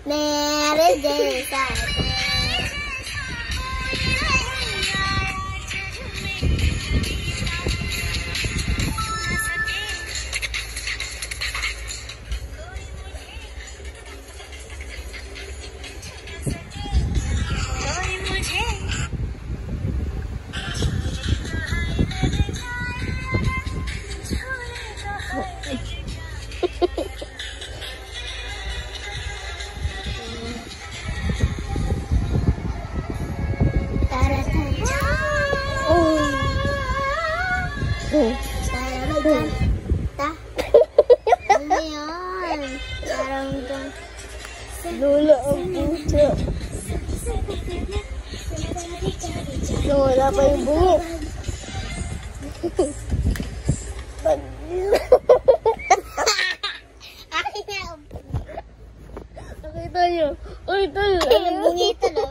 मेरे जैसा ano yun? Parang Lula ang puso. Wala pa yung bungi. Nakita nyo. Uy, ito. Ay, yung bungi ito, no?